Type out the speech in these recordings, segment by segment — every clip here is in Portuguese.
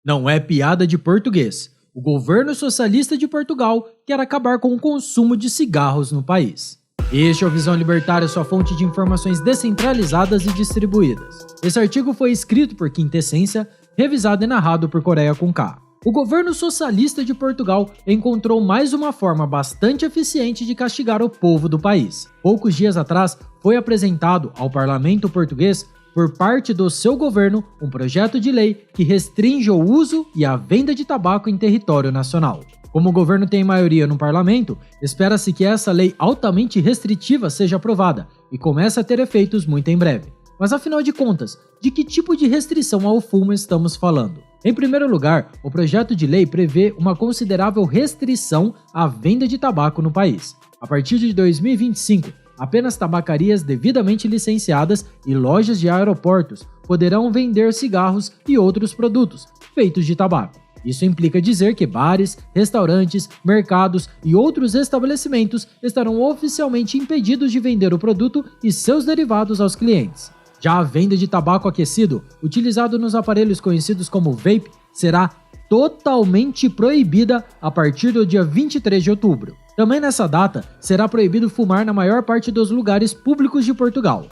Não é piada de português. O governo socialista de Portugal quer acabar com o consumo de cigarros no país. Este é o Visão Libertária, sua fonte de informações descentralizadas e distribuídas. Esse artigo foi escrito por Quintessência, revisado e narrado por Coreia com K. O governo socialista de Portugal encontrou mais uma forma bastante eficiente de castigar o povo do país. Poucos dias atrás, foi apresentado ao parlamento português, por parte do seu governo, um projeto de lei que restringe o uso e a venda de tabaco em território nacional. Como o governo tem maioria no parlamento, espera-se que essa lei altamente restritiva seja aprovada e comece a ter efeitos muito em breve. Mas afinal de contas, de que tipo de restrição ao fumo estamos falando? Em primeiro lugar, o projeto de lei prevê uma considerável restrição à venda de tabaco no país. A partir de 2025, apenas tabacarias devidamente licenciadas e lojas de aeroportos poderão vender cigarros e outros produtos feitos de tabaco. Isso implica dizer que bares, restaurantes, mercados e outros estabelecimentos estarão oficialmente impedidos de vender o produto e seus derivados aos clientes. Já a venda de tabaco aquecido, utilizado nos aparelhos conhecidos como vape, será totalmente proibida a partir do dia 23 de outubro. Também nessa data, será proibido fumar na maior parte dos lugares públicos de Portugal.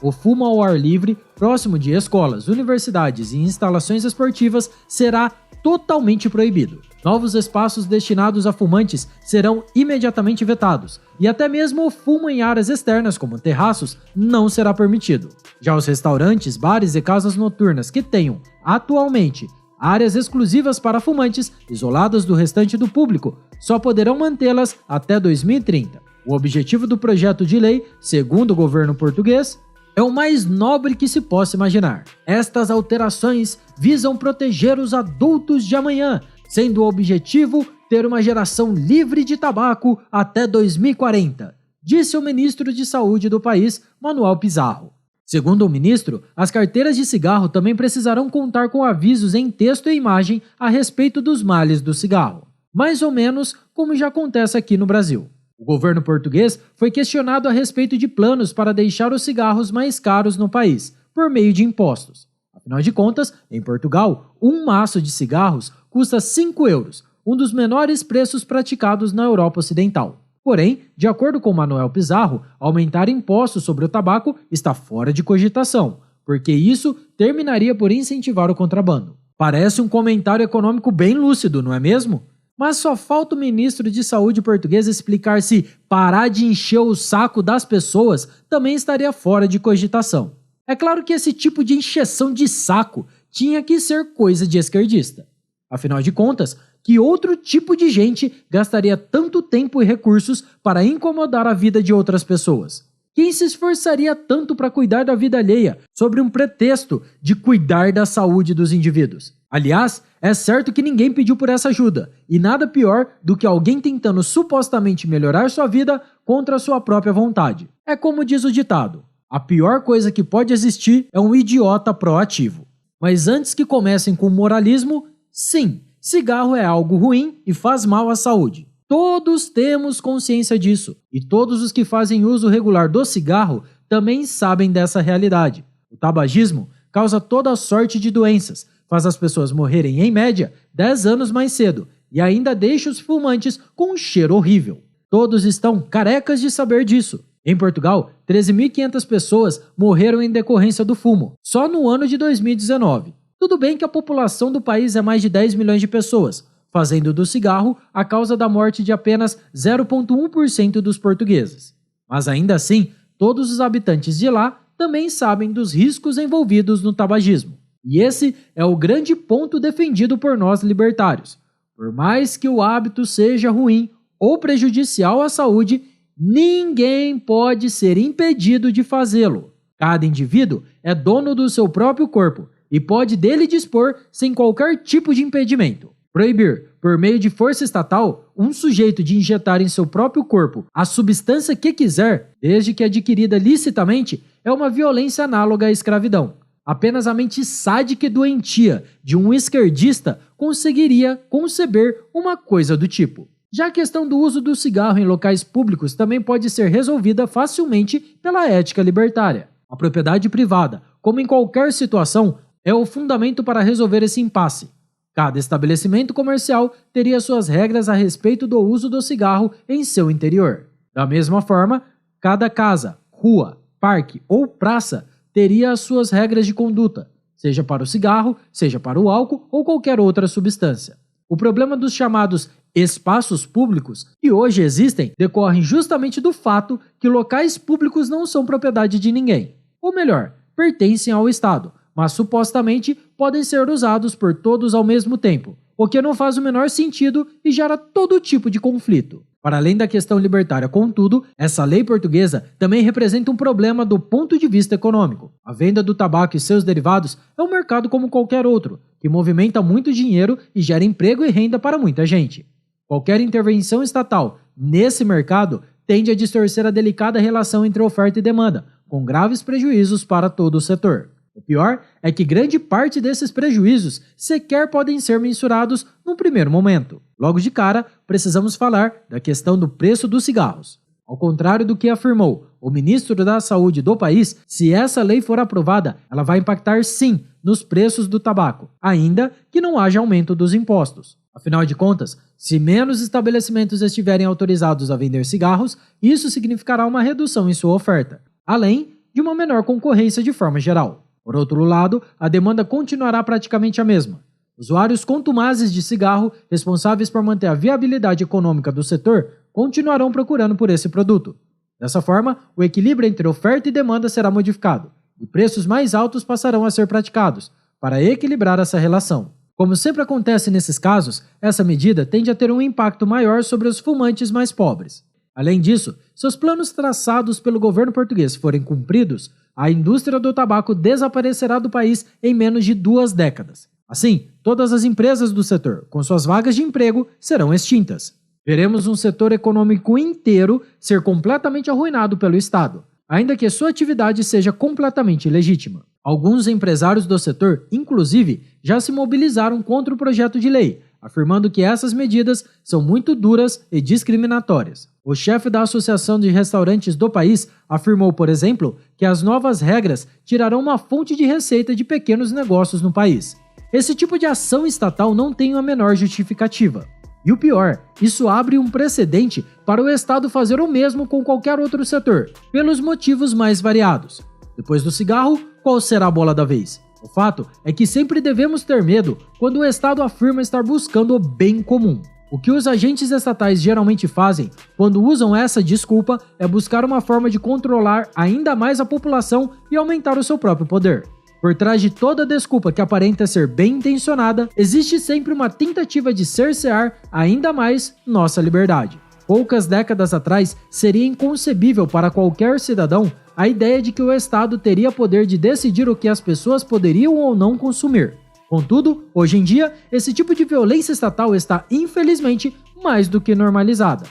O fumo ao ar livre, próximo de escolas, universidades e instalações esportivas, será totalmente proibido. Novos espaços destinados a fumantes serão imediatamente vetados, e até mesmo o fumo em áreas externas, como terraços, não será permitido. Já os restaurantes, bares e casas noturnas que tenham, atualmente, áreas exclusivas para fumantes, isoladas do restante do público, só poderão mantê-las até 2030. O objetivo do projeto de lei, segundo o governo português, é o mais nobre que se possa imaginar. Estas alterações visam proteger os adultos de amanhã, sendo o objetivo ter uma geração livre de tabaco até 2040, disse o ministro de Saúde do país, Manuel Pizarro. Segundo o ministro, as carteiras de cigarro também precisarão contar com avisos em texto e imagem a respeito dos males do cigarro, mais ou menos como já acontece aqui no Brasil. O governo português foi questionado a respeito de planos para deixar os cigarros mais caros no país, por meio de impostos. Afinal de contas, em Portugal, um maço de cigarros custa 5 euros, um dos menores preços praticados na Europa Ocidental. Porém, de acordo com Manuel Pizarro, aumentar impostos sobre o tabaco está fora de cogitação, porque isso terminaria por incentivar o contrabando. Parece um comentário econômico bem lúcido, não é mesmo? Mas só falta o ministro de Saúde português explicar se parar de encher o saco das pessoas também estaria fora de cogitação. É claro que esse tipo de encheção de saco tinha que ser coisa de esquerdista. Afinal de contas, que outro tipo de gente gastaria tanto tempo e recursos para incomodar a vida de outras pessoas? Quem se esforçaria tanto para cuidar da vida alheia sob um pretexto de cuidar da saúde dos indivíduos? Aliás, é certo que ninguém pediu por essa ajuda, e nada pior do que alguém tentando supostamente melhorar sua vida contra sua própria vontade. É como diz o ditado: a pior coisa que pode existir é um idiota proativo. Mas antes que comecem com moralismo, sim, cigarro é algo ruim e faz mal à saúde. Todos temos consciência disso, e todos os que fazem uso regular do cigarro também sabem dessa realidade. O tabagismo causa toda sorte de doenças, faz as pessoas morrerem em média 10 anos mais cedo e ainda deixa os fumantes com um cheiro horrível. Todos estão carecas de saber disso. Em Portugal, 13.500 pessoas morreram em decorrência do fumo, só no ano de 2019. Tudo bem que a população do país é mais de 10 milhões de pessoas, fazendo do cigarro a causa da morte de apenas 0,1% dos portugueses. Mas ainda assim, todos os habitantes de lá também sabem dos riscos envolvidos no tabagismo. E esse é o grande ponto defendido por nós libertários. Por mais que o hábito seja ruim ou prejudicial à saúde, ninguém pode ser impedido de fazê-lo. Cada indivíduo é dono do seu próprio corpo e pode dele dispor sem qualquer tipo de impedimento. Proibir, por meio de força estatal, um sujeito de injetar em seu próprio corpo a substância que quiser, desde que adquirida licitamente, é uma violência análoga à escravidão. Apenas a mente sádica e doentia de um esquerdista conseguiria conceber uma coisa do tipo. Já a questão do uso do cigarro em locais públicos também pode ser resolvida facilmente pela ética libertária. A propriedade privada, como em qualquer situação, é o fundamento para resolver esse impasse. Cada estabelecimento comercial teria suas regras a respeito do uso do cigarro em seu interior. Da mesma forma, cada casa, rua, parque ou praça teria as suas regras de conduta, seja para o cigarro, seja para o álcool ou qualquer outra substância. O problema dos chamados espaços públicos que hoje existem decorrem justamente do fato que locais públicos não são propriedade de ninguém. Ou melhor, pertencem ao Estado, mas supostamente podem ser usados por todos ao mesmo tempo, o que não faz o menor sentido e gera todo tipo de conflito. Para além da questão libertária, contudo, essa lei portuguesa também representa um problema do ponto de vista econômico. A venda do tabaco e seus derivados é um mercado como qualquer outro, que movimenta muito dinheiro e gera emprego e renda para muita gente. Qualquer intervenção estatal nesse mercado tende a distorcer a delicada relação entre oferta e demanda, com graves prejuízos para todo o setor. O pior é que grande parte desses prejuízos sequer podem ser mensurados no primeiro momento. Logo de cara, precisamos falar da questão do preço dos cigarros. Ao contrário do que afirmou o ministro da Saúde do país, se essa lei for aprovada, ela vai impactar sim nos preços do tabaco, ainda que não haja aumento dos impostos. Afinal de contas, se menos estabelecimentos estiverem autorizados a vender cigarros, isso significará uma redução em sua oferta, além de uma menor concorrência de forma geral. Por outro lado, a demanda continuará praticamente a mesma. Usuários contumazes de cigarro, responsáveis por manter a viabilidade econômica do setor, continuarão procurando por esse produto. Dessa forma, o equilíbrio entre oferta e demanda será modificado, e preços mais altos passarão a ser praticados, para equilibrar essa relação. Como sempre acontece nesses casos, essa medida tende a ter um impacto maior sobre os fumantes mais pobres. Além disso, se os planos traçados pelo governo português forem cumpridos, a indústria do tabaco desaparecerá do país em menos de 2 décadas. Assim, todas as empresas do setor, com suas vagas de emprego, serão extintas. Veremos um setor econômico inteiro ser completamente arruinado pelo Estado, ainda que sua atividade seja completamente legítima. Alguns empresários do setor, inclusive, já se mobilizaram contra o projeto de lei, afirmando que essas medidas são muito duras e discriminatórias. O chefe da Associação de Restaurantes do país afirmou, por exemplo, que as novas regras tirarão uma fonte de receita de pequenos negócios no país. Esse tipo de ação estatal não tem a menor justificativa. E o pior, isso abre um precedente para o Estado fazer o mesmo com qualquer outro setor, pelos motivos mais variados. Depois do cigarro, qual será a bola da vez? O fato é que sempre devemos ter medo quando o Estado afirma estar buscando o bem comum. O que os agentes estatais geralmente fazem quando usam essa desculpa é buscar uma forma de controlar ainda mais a população e aumentar o seu próprio poder. Por trás de toda desculpa que aparenta ser bem intencionada, existe sempre uma tentativa de cercear ainda mais nossa liberdade. Poucas décadas atrás, seria inconcebível para qualquer cidadão a ideia de que o Estado teria poder de decidir o que as pessoas poderiam ou não consumir. Contudo, hoje em dia, esse tipo de violência estatal está, infelizmente, mais do que normalizada.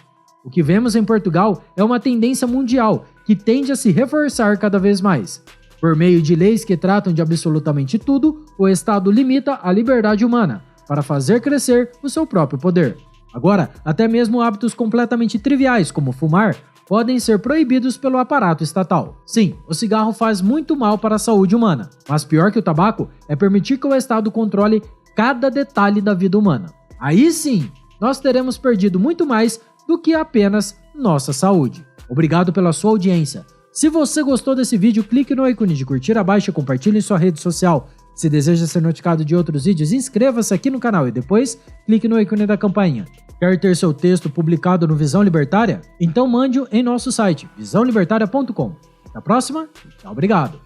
O que vemos em Portugal é uma tendência mundial que tende a se reforçar cada vez mais. Por meio de leis que tratam de absolutamente tudo, o Estado limita a liberdade humana para fazer crescer o seu próprio poder. Agora, até mesmo hábitos completamente triviais, como fumar, podem ser proibidos pelo aparato estatal. Sim, o cigarro faz muito mal para a saúde humana, mas pior que o tabaco é permitir que o Estado controle cada detalhe da vida humana. Aí sim, nós teremos perdido muito mais do que apenas nossa saúde. Obrigado pela sua audiência. Se você gostou desse vídeo, clique no ícone de curtir abaixo e compartilhe em sua rede social. Se deseja ser notificado de outros vídeos, inscreva-se aqui no canal e depois clique no ícone da campainha. Quer ter seu texto publicado no Visão Libertária? Então mande-o em nosso site, visãolibertaria.com. Até a próxima e tchau, obrigado!